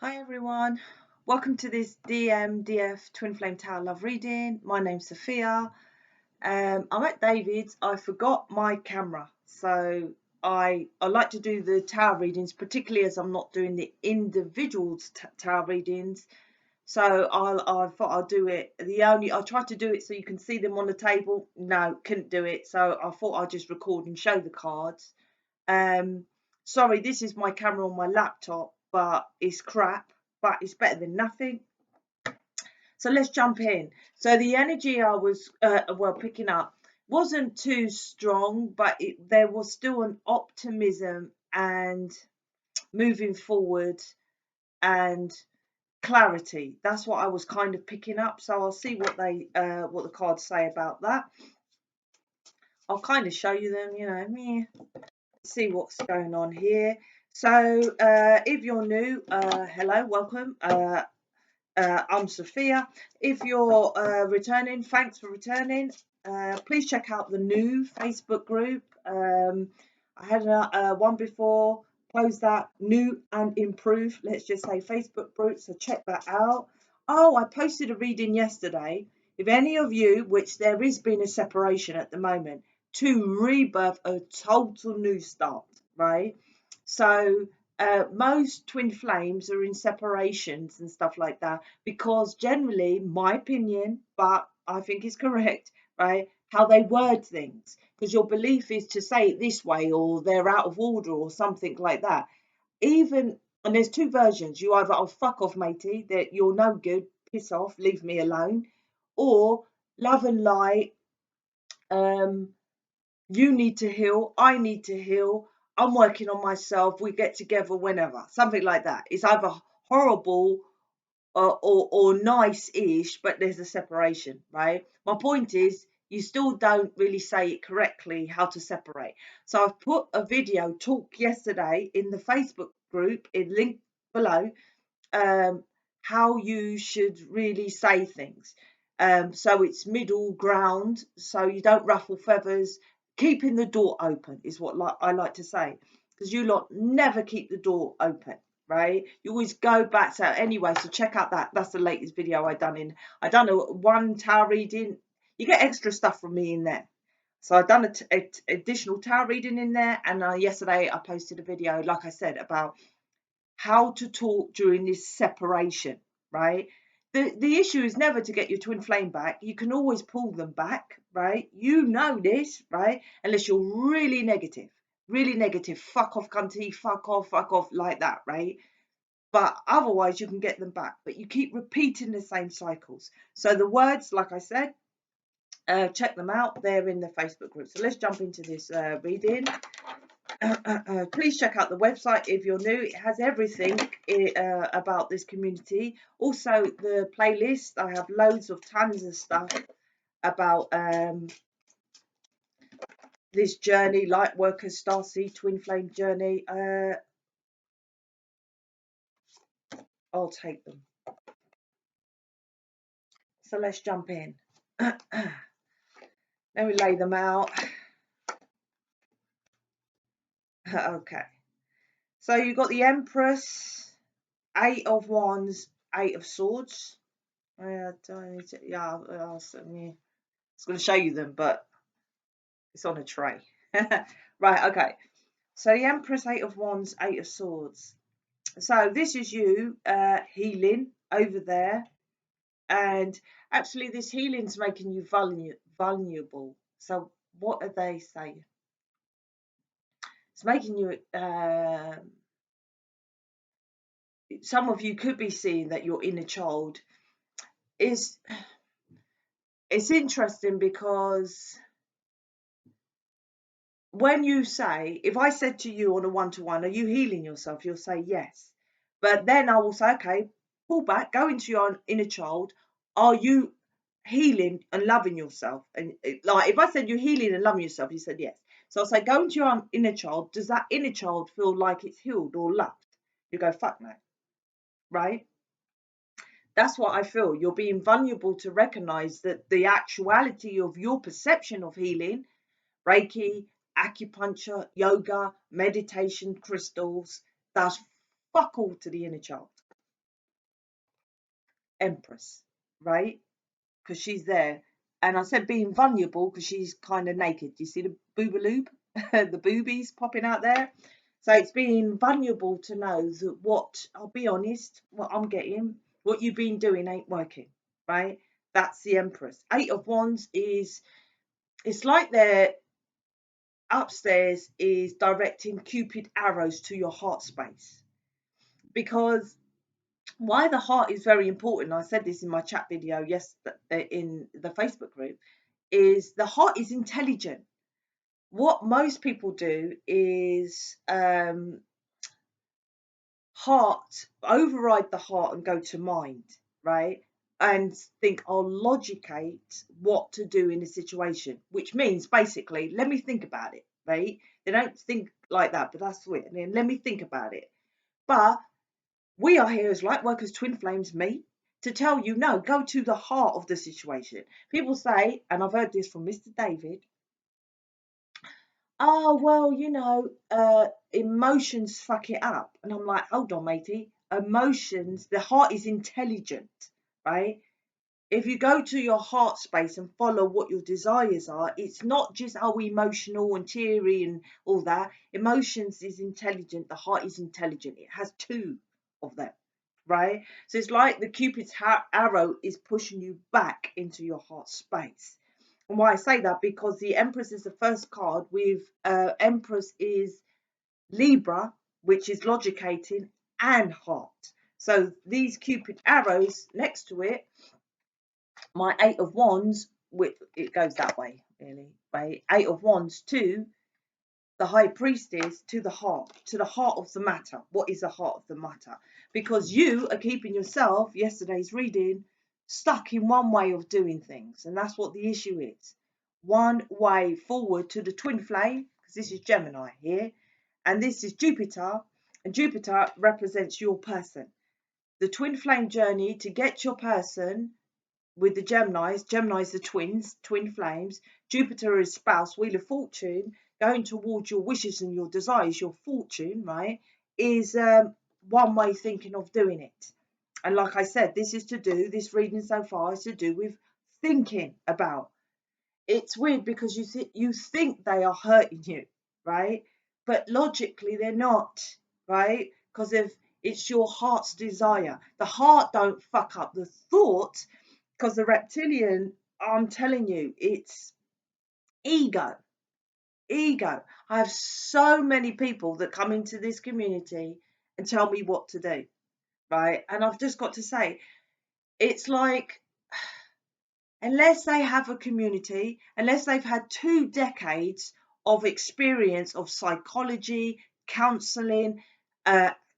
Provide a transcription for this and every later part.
Hi everyone, welcome to this DMDF Twin Flame Tower Love reading. My name's Sophia. I'm at David's. I forgot my camera, so I like to do the tower readings, particularly as I'm not doing the individual tower readings. So I thought I'll do it. I tried to do it so you can see them on the table. No, couldn't do it. So I thought I'd just record and show the cards. Sorry, this is my camera on my laptop, but it's crap, but it's better than nothing. So let's jump in. So the energy I was picking up wasn't too strong, but there was still an optimism and moving forward and clarity. That's what I was kind of picking up. So I'll see what the cards say about that. I'll kind of show you them, see what's going on here. So if you're new, hello, welcome. I'm Sophia. If you're returning, thanks for returning. Please check out the new Facebook group. I had one before, close that, new and improved, let's just say Facebook group, so check that out. Oh, I posted a reading yesterday. If any of you, which there is been a separation at the moment, to rebirth a total new start, right? So most twin flames are in separations and stuff like that because generally, my opinion, but I think it's correct, right? How they word things, because your belief is to say it this way or they're out of order or something like that. And there's two versions. You either, oh, fuck off, matey, that you're no good, piss off, leave me alone, or love and light, you need to heal, I need to heal, I'm working on myself, we get together whenever, something like that. It's either horrible or nice-ish, but there's a separation, right? My point is, you still don't really say it correctly how to separate. So I've put a video talk yesterday in the Facebook group, in link below, how you should really say things. So it's middle ground, so you don't ruffle feathers. Keeping the door open is what I like to say, because you lot never keep the door open, right? You always go back. So anyway, so check out that's the latest video I done one tower reading. You get extra stuff from me in there. So I've done a additional tower reading in there, and yesterday I posted a video, like I said, about how to talk during this separation, right? The issue is never to get your twin flame back. You can always pull them back, right? You know this, right? Unless you're really negative, fuck off, cunty, fuck off, like that, right? But otherwise you can get them back. But you keep repeating the same cycles. So the words, like I said, check them out. They're in the Facebook group. So let's jump into this reading. Please check out the website if you're new. It has everything about this community. Also the playlist, I have tons of stuff about this journey, lightworkers, starseed, twin flame journey. I'll take them. So let's jump in. Let me lay them out. Okay, so you've got the Empress, 8 of Wands, 8 of Swords. I was going to show you them, but it's on a tray. Right, okay. So the Empress, 8 of Wands, 8 of Swords. So this is you healing over there. And actually this healing's making you vulnerable. So what are they saying? It's making you... some of you could be seeing that your inner child is... It's interesting because... when you say, if I said to you on a one-to-one, are you healing yourself? You'll say yes. But then I will say, okay, pull back, go into your inner child. Are you healing and loving yourself? And like, if I said you're healing and loving yourself, you said yes. So I'll say, go into your inner child. Does that inner child feel like it's healed or loved? You go, fuck no. Right? That's what I feel. You're being vulnerable to recognize that the actuality of your perception of healing, Reiki, acupuncture, yoga, meditation, crystals, does fuck all to the inner child. Empress, right? Because she's there. And I said being vulnerable because she's kind of naked. You see the boobaloob, the boobies popping out there. So it's being vulnerable to know that what, I'll be honest, what I'm getting, what you've been doing ain't working, right? That's the Empress. Eight of Wands is, it's like they're upstairs is directing Cupid arrows to your heart space. Because why the heart is very important, I said this in my chat video yesterday in the Facebook group, is the heart is intelligent. What most people do is heart, override the heart and go to mind, right? And think I'll logicate what to do in a situation, which means basically, let me think about it, right? They don't think like that, but that's it. And then let me think about it. But we are here as light workers, twin flames, me, to tell you, no, go to the heart of the situation. People say, and I've heard this from Mr. David, oh, well, emotions fuck it up. And I'm like, hold on, matey. Emotions, the heart is intelligent, right? If you go to your heart space and follow what your desires are, it's not just emotional and teary and all that. Emotions is intelligent. The heart is intelligent. It has two of them, right? So it's like the Cupid's arrow is pushing you back into your heart space. And why I say that, because the Empress is the first card with Empress is Libra, which is logicating, and heart. So these Cupid arrows next to it, my Eight of Wands, which it goes that way, really, right? Eight of Wands to the High Priestess, to the heart of the matter. What is the heart of the matter? Because you are keeping yourself, yesterday's reading, stuck in one way of doing things. And that's what the issue is. One way forward to the twin flame, because this is Gemini here, and this is Jupiter, and Jupiter represents your person. The twin flame journey to get your person with the Gemini's the twins, twin flames. Jupiter is spouse, wheel of fortune, going towards your wishes and your desires, your fortune, right, is one way thinking of doing it. And like I said, this reading so far is to do with thinking about. It's weird because you think they are hurting you, right? But logically they're not, right? Because if it's your heart's desire, the heart don't fuck up the thought. Because the reptilian, I'm telling you, it's ego. Ego. I have so many people that come into this community and tell me what to do, right? And I've just got to say, it's like, unless they have a community, unless they've had 2 decades of experience of psychology, counselling,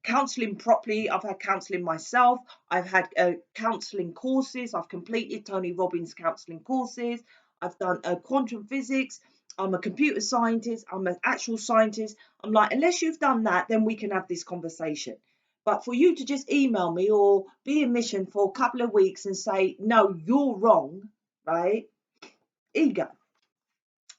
counselling properly. I've had counselling myself. I've had counselling courses. I've completed Tony Robbins counselling courses. I've done quantum physics. I'm a computer scientist. I'm an actual scientist. I'm like, unless you've done that, then we can have this conversation. But for you to just email me or be in mission for a couple of weeks and say, no, you're wrong, right? Ego.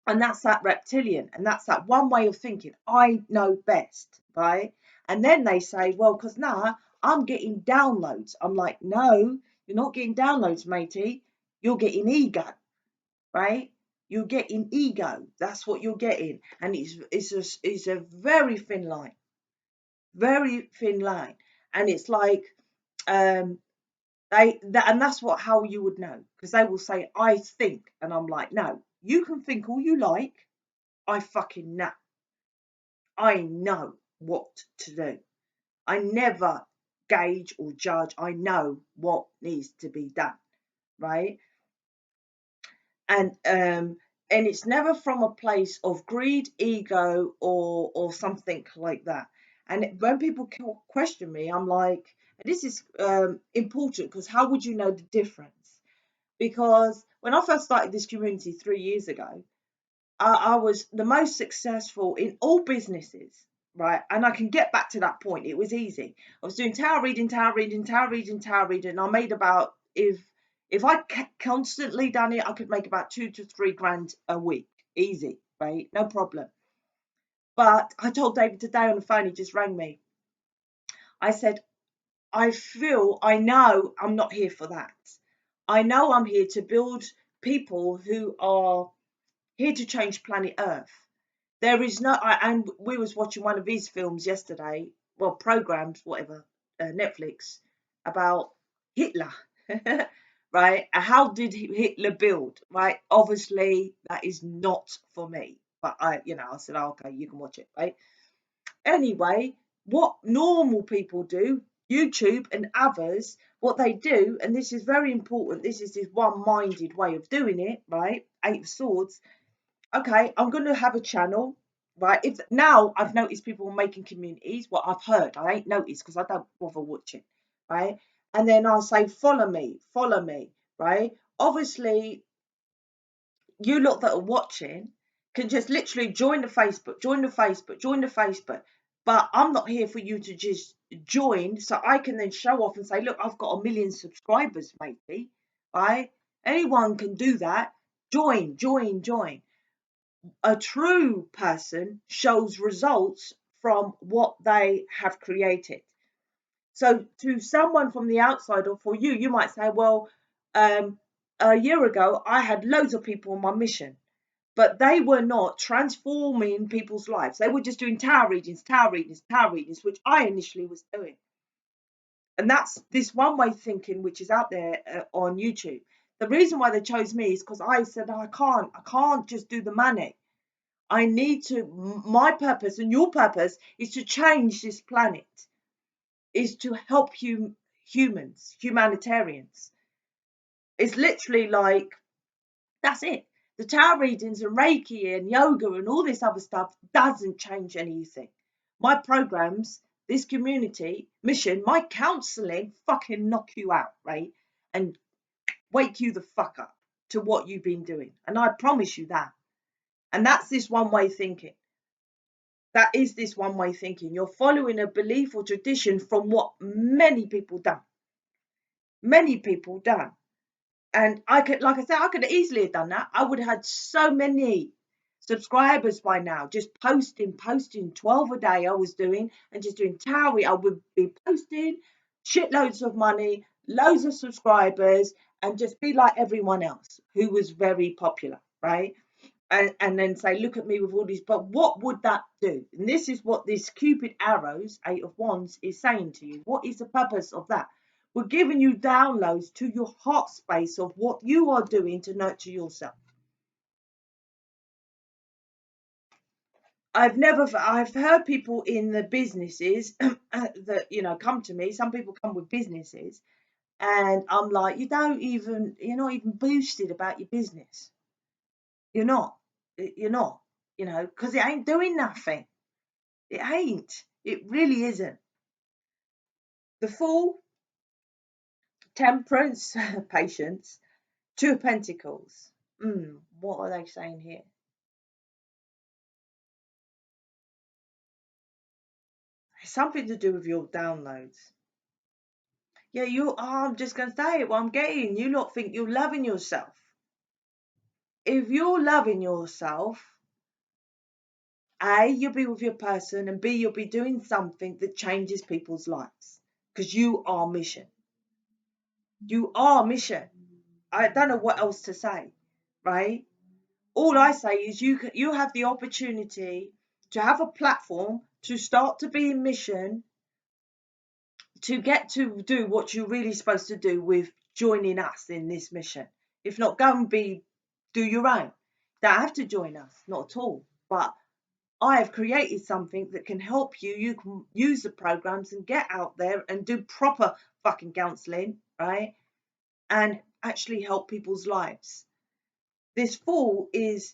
And that's that reptilian. And that's that one way of thinking. I know best, right? And then they say, well, because now I'm getting downloads. I'm like, no, you're not getting downloads, matey. You're getting ego, right? You're getting ego. That's what you're getting. And it's a very thin line. Very thin line. And it's like, and that's how you would know, because they will say, I think, and I'm like, no, you can think all you like. I fucking know. I know what to do. I never gauge or judge. I know what needs to be done, right? And it's never from a place of greed, ego, or something like that. And when people question me, I'm like, this is important, because how would you know the difference? Because when I first started this community 3 years ago, I was the most successful in all businesses, right? And I can get back to that point. It was easy. I was doing tarot reading, and I made about, if I constantly done it, I could make about 2 to 3 grand a week, easy, right? No problem. But I told David today on the phone, he just rang me. I said, I know I'm not here for that. I know I'm here to build people who are here to change planet Earth. There is no, and we was watching one of his films yesterday, well, programs, whatever, Netflix, about Hitler, right? How did Hitler build, right? Obviously, that is not for me. But I said, oh, okay, you can watch it, right? Anyway, what normal people do, YouTube and others, what they do, and this is very important, this is this one-minded way of doing it, right? Eight of Swords. Okay, I'm going to have a channel, right? If now I've noticed people making communities, what I've heard, I ain't noticed because I don't bother watching, right? And then I'll say, follow me, right? Obviously, you lot that are watching can just literally join the Facebook. But I'm not here for you to just join so I can then show off and say, look, I've got 1 million subscribers, matey, right? Anyone can do that. Join. A true person shows results from what they have created. So to someone from the outside, or for you, you might say, well, a year ago, I had loads of people on my mission, but they were not transforming people's lives. They were just doing tarot readings, which I initially was doing. And that's this one-way thinking, which is out there on YouTube. The reason why they chose me is because I said, I can't just do the money. I need to, my purpose and your purpose is to change this planet, is to help humans, humanitarians. It's literally like, that's it. The tarot readings and Reiki and yoga and all this other stuff doesn't change anything. My programs, this community mission, my counseling fucking knock you out, right? And wake you the fuck up to what you've been doing. And I promise you that. And that's this one-way thinking. That is this one-way thinking. You're following a belief or tradition from what many people done. Many people done. And I could, like I said, I could easily have done that. I would have had so many subscribers by now, just posting 12 a day I was doing, and just doing tarot. I would be posting shitloads of money, loads of subscribers, and just be like everyone else who was very popular, right? And then say, look at me with all these, but what would that do? And this is what this Cupid arrows, 8 of Wands, is saying to you. What is the purpose of that? We're giving you downloads to your heart space of what you are doing to nurture yourself. I've heard people in the businesses that, come to me. Some people come with businesses, and I'm like, you're not even boosted about your business. You're not, because it ain't doing nothing. It ain't. It really isn't. The Fool, Temperance, Patience, 2 of Pentacles. What are they saying here? It's something to do with your downloads. Yeah, I'm just going to say it. What I'm getting, you lot think you're loving yourself. If you're loving yourself, A, you'll be with your person, and B, you'll be doing something that changes people's lives. Because you are mission. You are mission. I don't know what else to say, right? All I say is you have the opportunity to have a platform to start to be in mission, to get to do what you're really supposed to do with joining us in this mission. If not, go and do your own. Don't have to join us, not at all. But I have created something that can help you. You can use the programs and get out there and do proper fucking counseling, right? And actually help people's lives. This Fool is,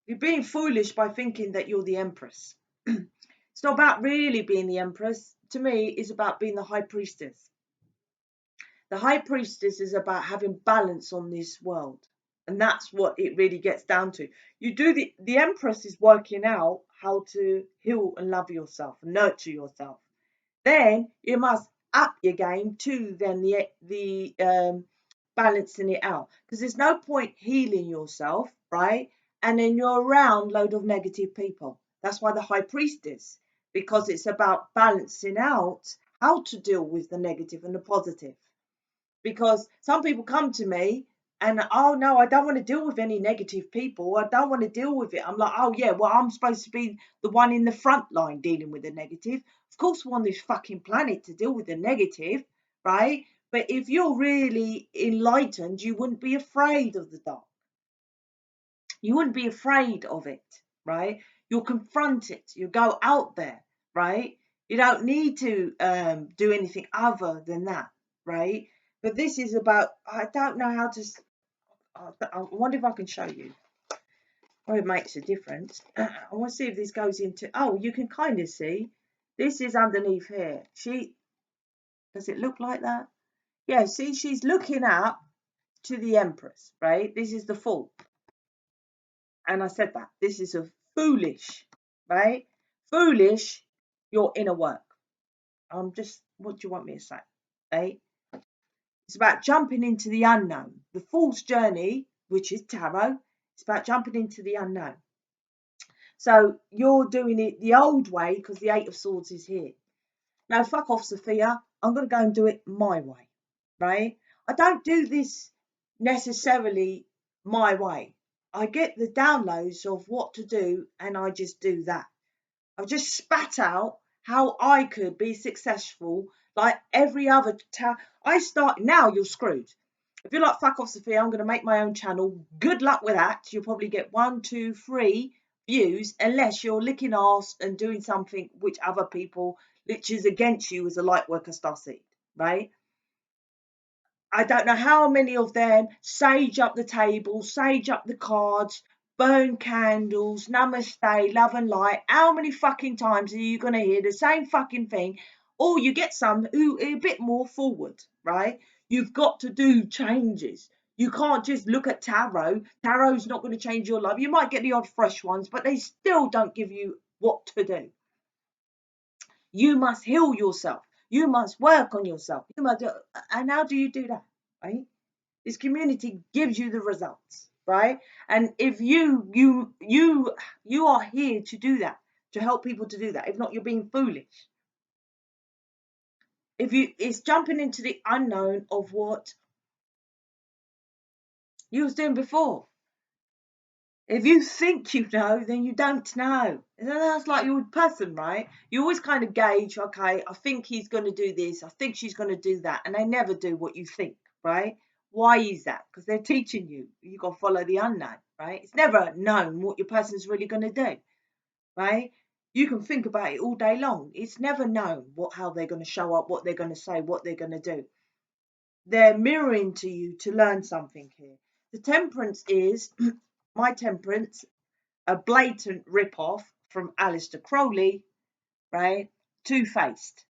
you're being foolish by thinking that you're the Empress. It's not about really being the Empress. To me, it's about being the High Priestess. The High Priestess is about having balance on this world. And that's what it really gets down to. You do the Empress is working out how to heal and love yourself and nurture yourself. Then you must up your game to then the balancing it out, because there's no point healing yourself, right? And then you're around load of negative people. That's why the High Priestess, because it's about balancing out how to deal with the negative and the positive. Because some people come to me and, oh no, I don't want to deal with any negative people. I don't want to deal with it. I'm like, oh yeah, well, I'm supposed to be the one in the front line dealing with the negative. Of course, we're on this fucking planet to deal with the negative, right? But if you're really enlightened, you wouldn't be afraid of the dark. You wouldn't be afraid of it, right? You'll confront it. You go out there, right? You don't need to do anything other than that, right? But this is about, I don't know how to, I wonder if I can show you. Oh, it makes a difference. I want to see if this goes into, oh, you can kind of see. This is underneath here. Does it look like that? Yeah, see, she's looking up to the Empress, right? This is the Fool. And I said that. This is a foolish, right? Foolish, your inner work. What do you want me to say? Right? It's about jumping into the unknown. The Fool's journey, which is tarot, it's about jumping into the unknown. So you're doing it the old way because the Eight of Swords is here. Now, fuck off, Sophia. I'm going to go and do it my way, right? I don't do this necessarily my way. I get the downloads of what to do and I just do that. I've just spat out how I could be successful like every other now you're screwed. If you're like, fuck off, Sophia, I'm going to make my own channel. Good luck with that. You'll probably get 1, 2, 3 views unless you're licking arse and doing something which other people, which is against you as a light worker starseed, right? I don't know how many of them sage up the table, sage up the cards, burn candles, namaste, love and light. How many fucking times are you going to hear the same fucking thing? Or you get some who are a bit more forward, right? You've got to do changes. You can't just look at tarot. Tarot's not going to change your life. You might get the odd fresh ones, but they still don't give you what to do. You must heal yourself. You must work on yourself. You must do, and how do you do that, right? This community gives you the results, right? And if you are here to do that, to help people to do that. If not, you're being foolish. It's jumping into the unknown of what you was doing before. If you think you know, then you don't know. And that's like your person, right? You always kind of gauge, okay, I think he's going to do this. I think she's going to do that. And they never do what you think, right? Why is that? Because they're teaching you. You've got to follow the unknown, right? It's never known what your person's really going to do, right? You can think about it all day long. It's never known how they're going to show up, what they're going to say, what they're going to do. They're mirroring to you to learn something here. The Temperance is, my Temperance, a blatant rip-off from Aleister Crowley, right? Two-faced.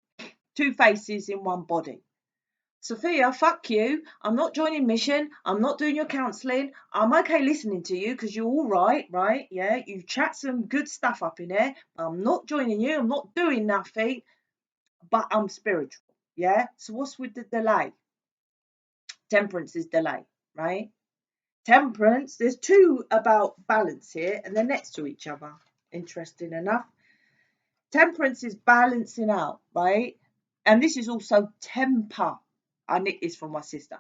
Two faces in one body. Sophia, fuck you. I'm not joining mission. I'm not doing your counselling. I'm okay listening to you because you're all right, right? Yeah, you chat some good stuff up in there. But I'm not joining you. I'm not doing nothing. But I'm spiritual. Yeah? So what's with the delay? Temperance is delay, right? Temperance, there's two about balance here and they're next to each other. Interesting enough. Temperance is balancing out, right? And this is also temper. I nicked this from my sister.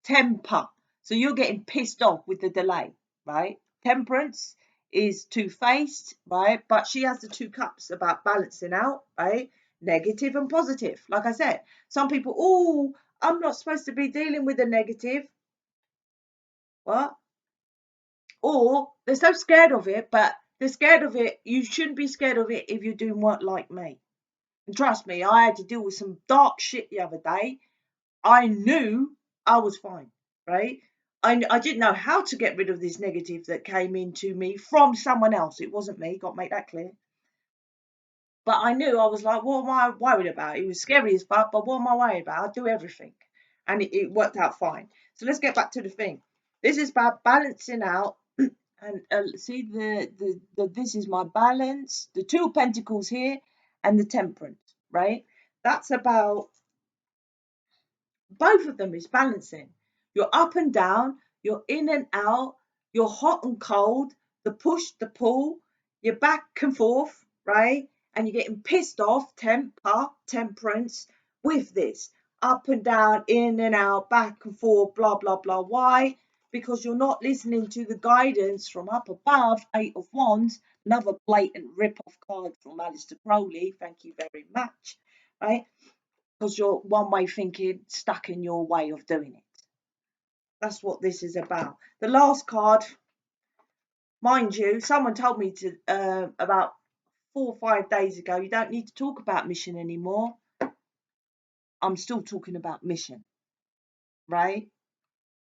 Temper. So you're getting pissed off with the delay, right? Temperance is two-faced, right? But she has the 2 cups about balancing out, right? Negative and positive. Like I said, some people, oh, I'm not supposed to be dealing with the negative. What? Or they're so scared of it, but they're scared of it. You shouldn't be scared of it if you're doing work like me. And trust me, I had to deal with some dark shit the other day. I knew I was fine, right? I didn't know how to get rid of this negative that came into me from someone else. It wasn't me, got to make that clear. But I knew, I was like, what am I worried about? It was scary as fuck, but what am I worried about? I'll do everything. And it worked out fine. So let's get back to the thing. This is about balancing out. And see, this is my balance. The 2 of Pentacles here and the Temperance, right? That's about, both of them is balancing. You're up and down, you're in and out, you're hot and cold, the push, the pull, you're back and forth, right? And you're getting pissed off, temperance, with this. Up and down, in and out, back and forth, blah, blah, blah. Why? Because you're not listening to the guidance from up above, Eight of Wands, another blatant rip-off card from Aleister Crowley. Thank you very much, right? Because you're one-way thinking, stuck in your way of doing it. That's what this is about. The last card, mind you, someone told me to about 4 or 5 days ago, you don't need to talk about mission anymore. I'm still talking about mission, right?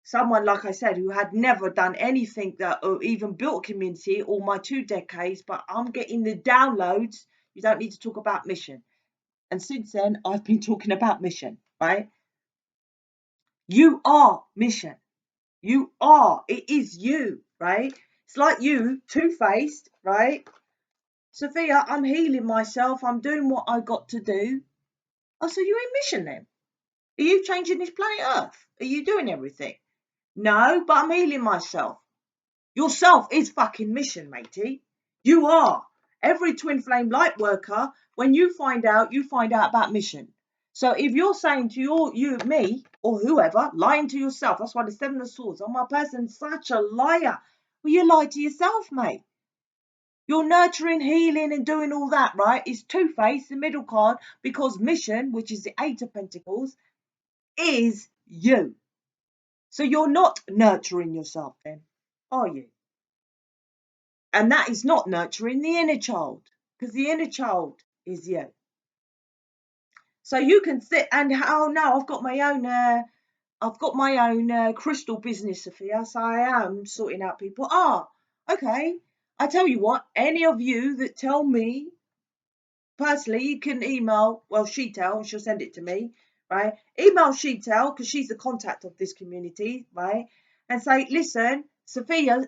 Someone, like I said, who had never done anything that or even built a community all my 2 decades, but I'm getting the downloads. You don't need to talk about mission. And since then, I've been talking about mission, right? You are mission. You are. It is you, right? It's like you, two-faced, right? Sophia, I'm healing myself. I'm doing what I got to do. Oh, so you're in mission then? Are you changing this planet Earth? Are you doing everything? No, but I'm healing myself. Yourself is fucking mission, matey. You are. Every twin flame light worker, when you find out about mission. So if you're saying to me, or whoever, lying to yourself, that's why the Seven of Swords, oh, my person's such a liar. Well, you lie to yourself, mate. You're nurturing, healing, and doing all that, right? It's two-faced, the middle card, because mission, which is the Eight of Pentacles, is you. So you're not nurturing yourself then, are you? And that is not nurturing the inner child, because the inner child is you. So you can sit and, oh no, I've got my own crystal business, Sophia, so I am sorting out people. Okay. I tell you what, any of you that tell me personally, you can email, well, Sheetal, she'll send it to me, right? Email Sheetal, because she's the contact of this community, right? And say, listen, Sophia,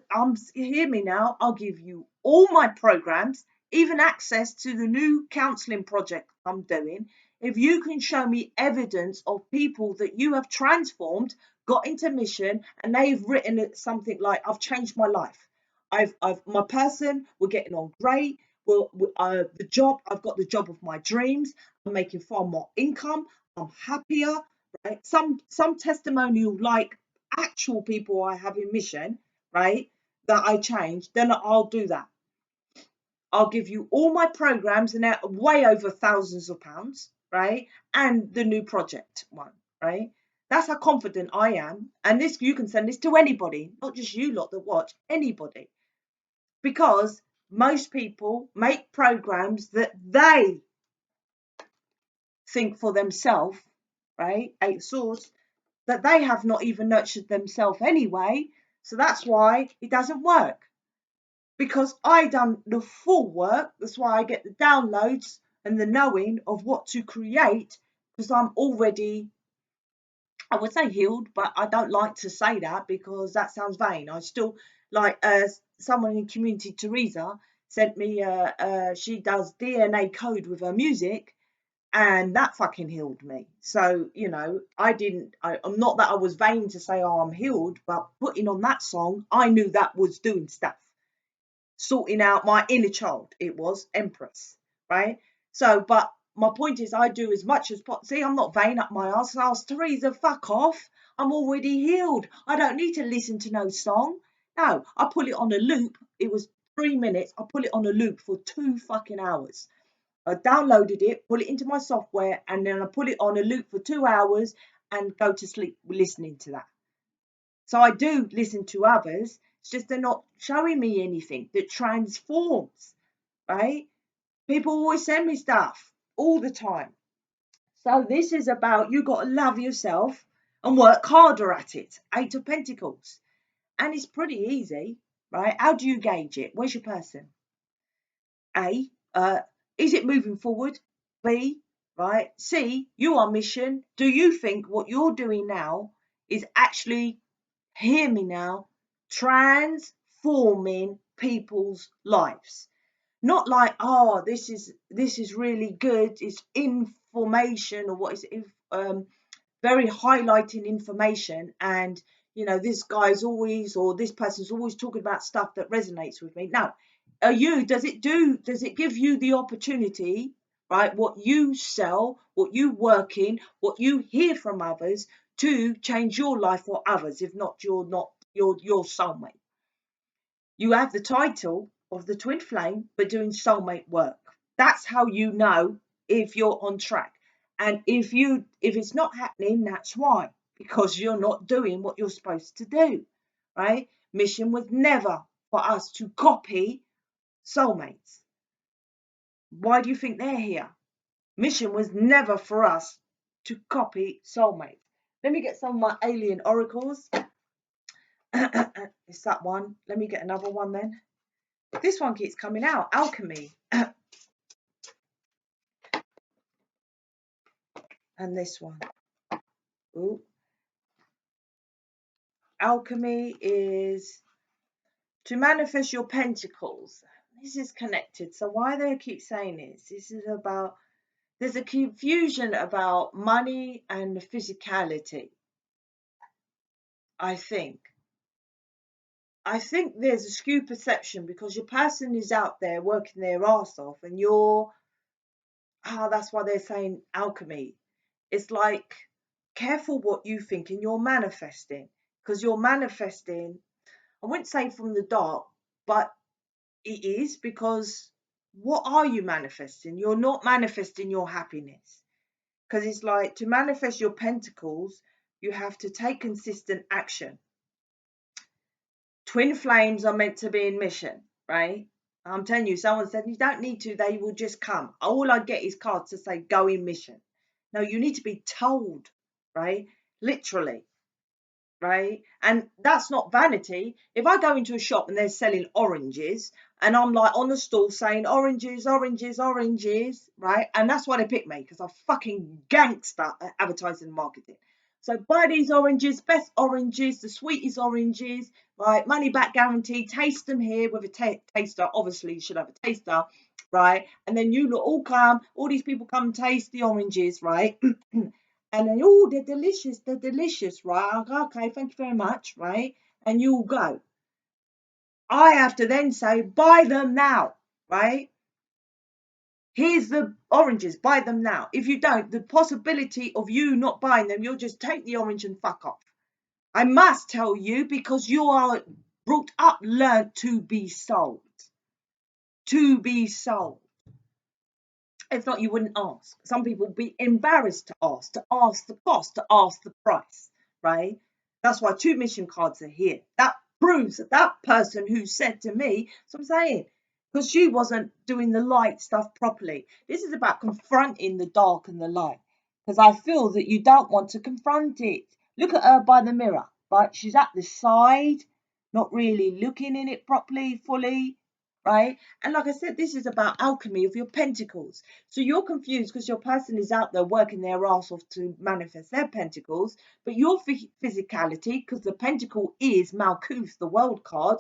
hear me now. I'll give you all my programs, even access to the new counselling project I'm doing. If you can show me evidence of people that you have transformed, got into mission, and they've written something like, I've changed my life. My person, we're getting on great. Well, the job, I've got the job of my dreams. I'm making far more income. I'm happier, right? Some testimonial like actual people I have in mission, right? That I changed, then I'll do that. I'll give you all my programs and they're way over thousands of pounds, right? And the new project one, right? That's how confident I am. And this, you can send this to anybody, not just you lot that watch, anybody. Because most people make programs that they think for themselves, right? Eight of Swords, that they have not even nurtured themselves anyway. So that's why it doesn't work. Because I done the full work. That's why I get the downloads and the knowing of what to create. Because I'm already, I would say healed, but I don't like to say that because that sounds vain. I still like someone in community, Teresa, sent me she does DNA code with her music, and that fucking healed me. So you know, I'm not that I was vain to say, oh, I'm healed, but putting on that song, I knew that was doing stuff, sorting out my inner child. It was Empress, right? So, but my point is, I do as much as possible. See, I'm not vain up my ass. Ask Teresa, fuck off. I'm already healed. I don't need to listen to no song. No, I put it on a loop. It was 3 minutes. I put it on a loop for 2 fucking hours. I downloaded it, put it into my software, and then I put it on a loop for 2 hours and go to sleep listening to that. So I do listen to others. It's just they're not showing me anything that transforms, right? People always send me stuff all the time. So this is about, you got to love yourself and work harder at it. Eight of Pentacles. And it's pretty easy, right? How do you gauge it? Where's your person? A, is it moving forward? B, right? C, you are mission. Do you think what you're doing now is actually, hear me now, transforming people's lives? Not like, oh, this is really good, it's information, or what is it, very highlighting information, and you know, this guy's always, or this person's always talking about stuff that resonates with me. Now, does it give you the opportunity right? What you sell, what you work in, what you hear from others to change your life or others, if not your soulmate. You have the title of the twin flame, but doing soulmate work. That's how you know if you're on track. And if it's not happening, that's why. Because you're not doing what you're supposed to do. Right? Mission was never for us to copy soulmates. Why do you think they're here? Mission was never for us to copy soulmates. Let me get some of my alien oracles. It's that one. Let me get another one then. This one keeps coming out. Alchemy. And this one. Ooh. Alchemy is to manifest your pentacles. This is connected. So why they keep saying this? This is about, there's a confusion about money and physicality. I think there's a skew perception because your person is out there working their ass off and you're, that's why they're saying alchemy. It's like, careful what you think and you're manifesting, because you're manifesting, I wouldn't say from the dark, but it is, because what are you manifesting? You're not manifesting your happiness, because it's like, to manifest your pentacles, you have to take consistent action. Twin flames are meant to be in mission, right? I'm telling you, someone said you don't need to, they will just come. All I get is cards to say go in mission. No, you need to be told, right? Literally, right? And that's not vanity. If I go into a shop and they're selling oranges and I'm like on the stall saying oranges, oranges, oranges, right? And that's why they pick me, because I'm fucking gangster at advertising and marketing. So buy these oranges, best oranges, the sweetest oranges, right? Money back guarantee, taste them here with a taster. Obviously, you should have a taster, right? And then you all come, all these people come and taste the oranges, right? And then, oh, they're delicious, right? Okay, thank you very much, right? And you all go. I have to then say, buy them now, right? Here's the oranges, buy them now. If you don't, the possibility of you not buying them, you'll just take the orange and fuck off. I must tell you, because you are brought up, learned to be sold. To be sold. If not, you wouldn't ask. Some people would be embarrassed to ask the cost, to ask the price, right? That's why 2 mission cards are here. That proves that that person who said to me, so I'm saying, because she wasn't doing the light stuff properly. This is about confronting the dark and the light, because I feel that you don't want to confront it. Look at her by the mirror, right? She's at the side, not really looking in it properly, fully, right? And like I said, this is about alchemy of your pentacles. So you're confused because your person is out there working their ass off to manifest their pentacles, but your physicality, because the pentacle is Malkuth, the world card,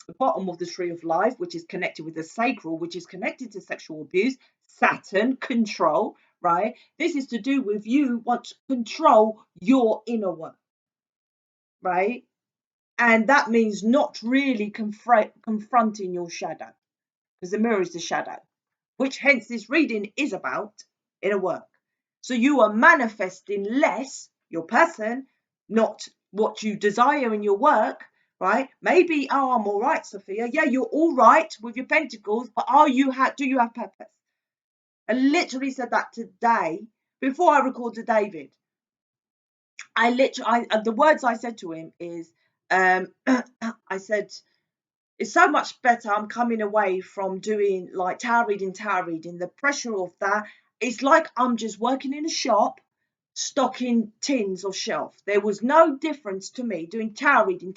the bottom of the tree of life, which is connected with the sacral, which is connected to sexual abuse, Saturn, control, right? This is to do with you want to control your inner work, right? And that means not really confronting your shadow, because the mirror is the shadow, which hence this reading is about inner work. So you are manifesting less your person, not what you desire in your work, right? Maybe, oh, I'm all right, Sophia. Yeah, you're all right with your pentacles, but do you have purpose? I literally said that today before I recorded David. The words I said to him is, I said, it's so much better. I'm coming away from doing like tarot reading, the pressure of that. It's like I'm just working in a shop, stocking tins of shelf. There was no difference to me doing tarot reading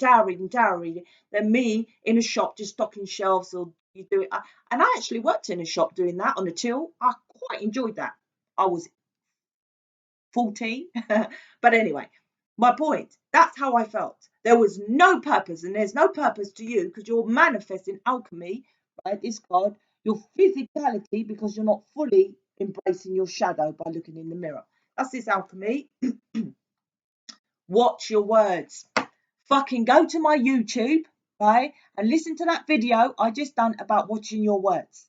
than me in a shop just stocking shelves. Or you do it. And I actually worked in a shop doing that on a till. I quite enjoyed that. I was 14. But anyway, my point, that's how I felt. There was no purpose, and there's no purpose to you because you're manifesting alchemy, right? This card, your physicality, because you're not fully embracing your shadow by looking in the mirror. That's this alchemy. Watch your words. Fucking go to my YouTube, right? And listen to that video I just done about watching your words.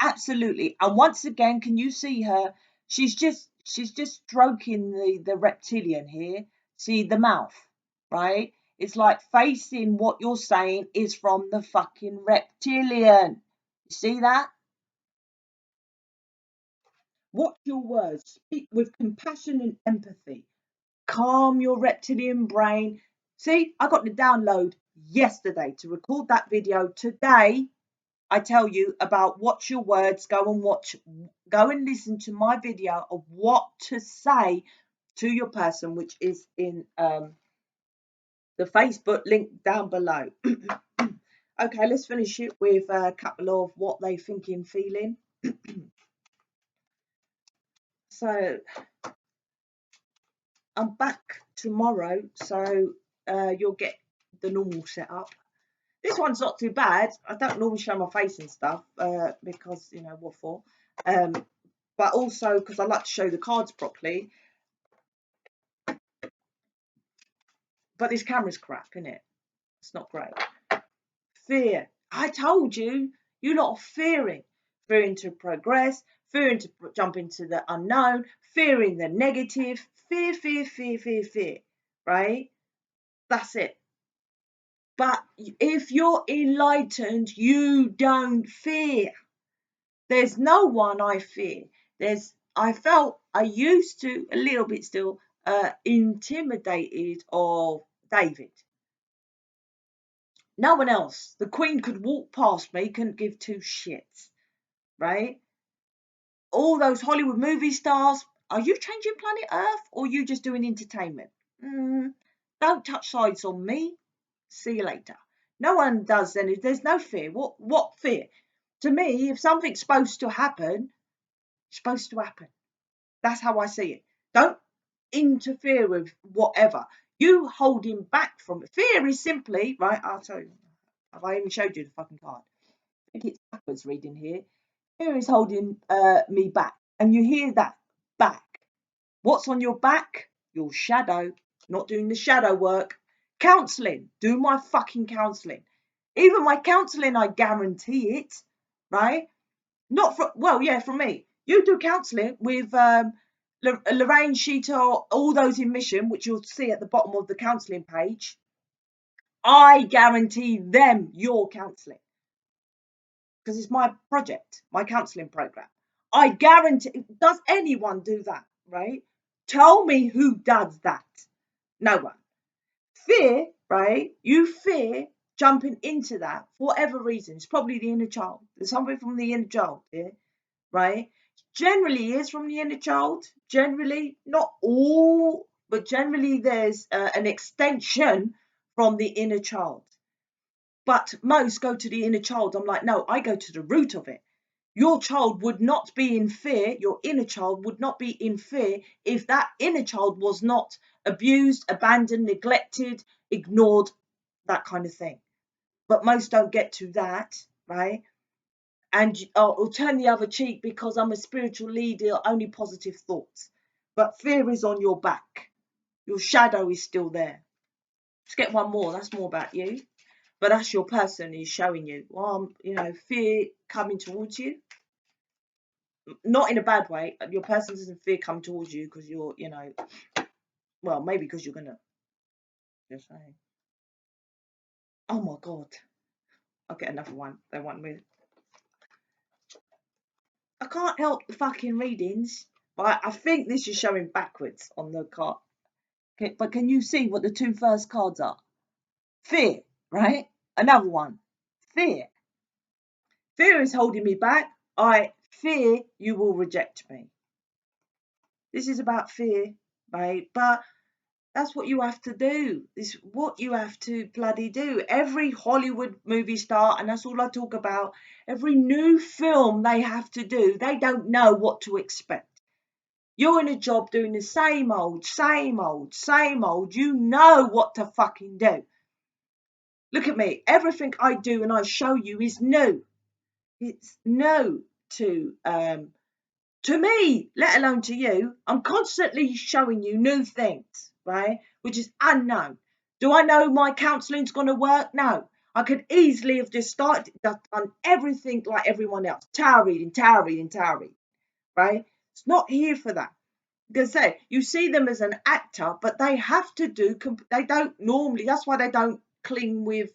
Absolutely. And once again, can you see her? She's just stroking the reptilian here. See the mouth, right? It's like facing what you're saying is from the fucking reptilian. You see that? Watch your words. Speak with compassion and empathy. Calm your reptilian brain. See, I got the download yesterday to record that video. Today, I tell you about watch your words. Go and listen to my video of what to say to your person, which is in the Facebook link down below. Okay, let's finish it with a couple of what they thinking, feeling. So I'm back tomorrow, so you'll get the normal setup. This one's not too bad. I don't normally show my face and stuff because, you know, what for? But also because I like to show the cards properly. But this camera's crap, isn't it? It's not great. Fear. I told you, you lot are fearing. Fearing to progress, fearing to jump into the unknown, fearing the negative. Fear, fear, fear, fear, fear. Right? That's it. But if you're enlightened, you don't fear. There's no one I fear. I used to, a little bit still, intimidated of David. No one else. The Queen could walk past me, couldn't give two shits, right? All those Hollywood movie stars, are you changing planet Earth or are you just doing entertainment? Don't touch sides on me. See you later. No one does any. There's no fear. What fear? To me, if something's supposed to happen, it's supposed to happen. That's how I see it. Don't interfere with whatever. You holding back from it. Fear is simply, right, I'll tell you. Have I even showed you the fucking card? I think it's backwards reading here. Fear is holding me back. And you hear that, back. What's on your back? Your shadow. Not doing the shadow work. Counselling. Do my fucking counselling. Even my counselling, I guarantee it, right? Not for, well, yeah, from me. You do counselling with Lorraine Sheeter, all those in mission, which you'll see at the bottom of the counselling page. I guarantee them your counselling. Because it's my project, my counselling program. I guarantee, does anyone do that, right? Tell me who does that. No one. Fear, right? You fear jumping into that for whatever reason. It's probably the inner child. There's something from the inner child here, right? Generally is from the inner child. Generally, not all, but generally there's an extension from the inner child. But most go to the inner child. I'm like, no, I go to the root of it. Your child would not be in fear. Your inner child would not be in fear if that inner child was not abused, abandoned, neglected, ignored, that kind of thing. But most don't get to that, right? And or turn the other cheek because I'm a spiritual leader, only positive thoughts. But fear is on your back. Your shadow is still there. Let's get one more. That's more about you. But that's your person is showing you. Well, you know, fear coming towards you. Not in a bad way. Your person doesn't fear come towards you because you're, you know, well, maybe because you're gonna. Just saying. Oh my God. I'll get another one. They want me. I can't help the fucking readings, but I think this is showing backwards on the card. Okay, but can you see what the two first cards are? Fear, right? Another one. Fear. Fear is holding me back. I fear you will reject me. This is about fear, right? But that's what you have to do. This is what you have to bloody do. Every Hollywood movie star, and that's all I talk about, every new film they have to do, they don't know what to expect. You're in a job doing the same old, same old, same old. You know what to fucking do. Look at me. Everything I do and I show you is new. It's new to me, let alone to you. I'm constantly showing you new things, right? Which is unknown. Do I know my counselling's going to work? No. I could easily have just started, done everything like everyone else. Tarot reading, right? It's not here for that. Because say you see them as an actor, but they have to do. They don't normally. That's why they don't cling with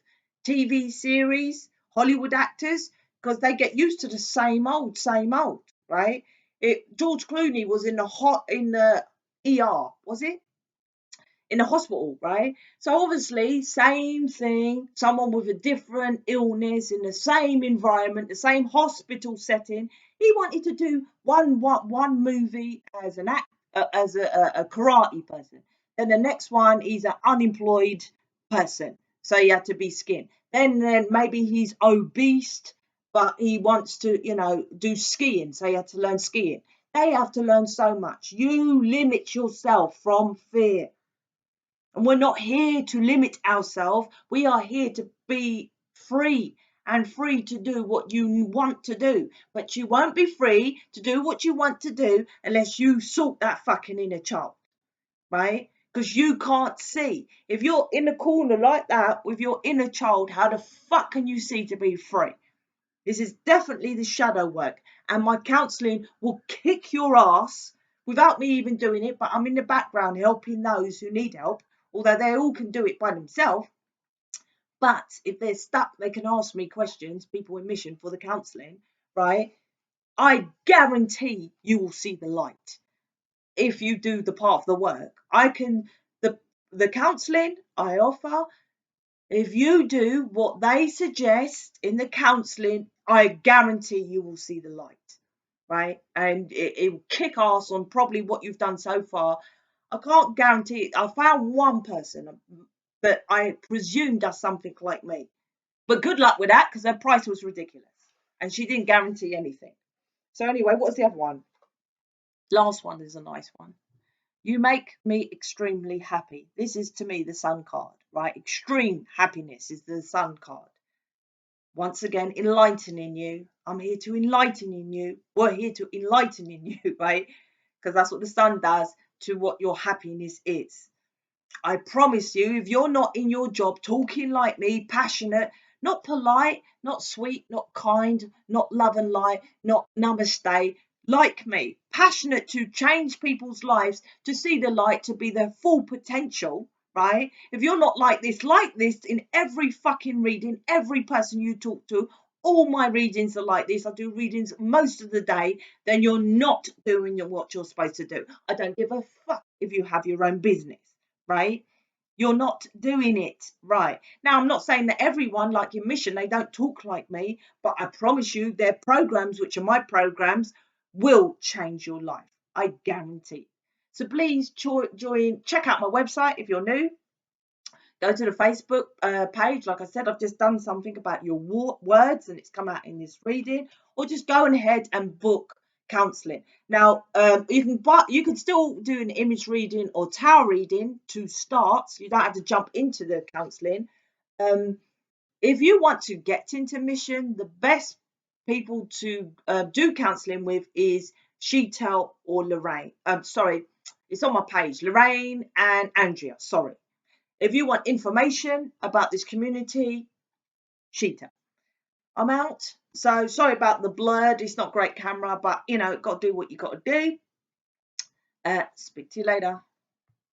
TV series, Hollywood actors, because they get used to the same old, right? George Clooney was in the ER, was it? In a hospital, right? So obviously, same thing, someone with a different illness in the same environment, the same hospital setting. He wanted to do one movie as an act, as a karate person. Then the next one, he's an unemployed person, so he had to be skinned. Then maybe he's obese, but he wants to, do skiing, so he had to learn skiing. They have to learn so much. You limit yourself from fear. And we're not here to limit ourselves. We are here to be free and free to do what you want to do. But you won't be free to do what you want to do unless you sort that fucking inner child, right? Because you can't see. If you're in a corner like that with your inner child, how the fuck can you see to be free? This is definitely the shadow work. And my counselling will kick your ass without me even doing it. But I'm in the background helping those who need help, although they all can do it by themselves. But if they're stuck, they can ask me questions, people in mission for the counselling, right? I guarantee you will see the light if you do the part of the work. The counselling I offer, if you do what they suggest in the counselling, I guarantee you will see the light, right? And it will kick ass on probably what you've done so far. I can't guarantee it. I found one person that I presume does something like me. But good luck with that, because her price was ridiculous. And she didn't guarantee anything. So anyway, what's the other one? Last one is a nice one. You make me extremely happy. This is to me the sun card, right? Extreme happiness is the sun card. Once again, enlightening you. I'm here to enlighten you. We're here to enlighten you, right? Because that's what the sun does to what your happiness is. I promise you, if you're not in your job talking like me, passionate, not polite, not sweet, not kind, not love and light, not namaste, like me, passionate to change people's lives, to see the light, to be their full potential, right? If you're not like this in every fucking reading, every person you talk to, all my readings are like this. I do readings most of the day. Then you're not doing what you're supposed to do. I don't give a fuck if you have your own business, right? You're not doing it right. Now, I'm not saying that everyone, like your mission, they don't talk like me, but I promise you their programs, which are my programs, will change your life. I guarantee. So please check out my website if you're new. Go to the Facebook page. Like I said, I've just done something about your words and it's come out in this reading. Or just go ahead and book counselling. Now, you can still do an image reading or tarot reading to start. So you don't have to jump into the counselling. If you want to get into mission, the best people to do counselling with is Sheetal or Lorraine. Sorry, it's on my page. Lorraine and Andrea. Sorry. If you want information about this community, Sheetal. I'm out. So sorry about the blurred. It's not great camera, but got to do what you got to do. Speak to you later.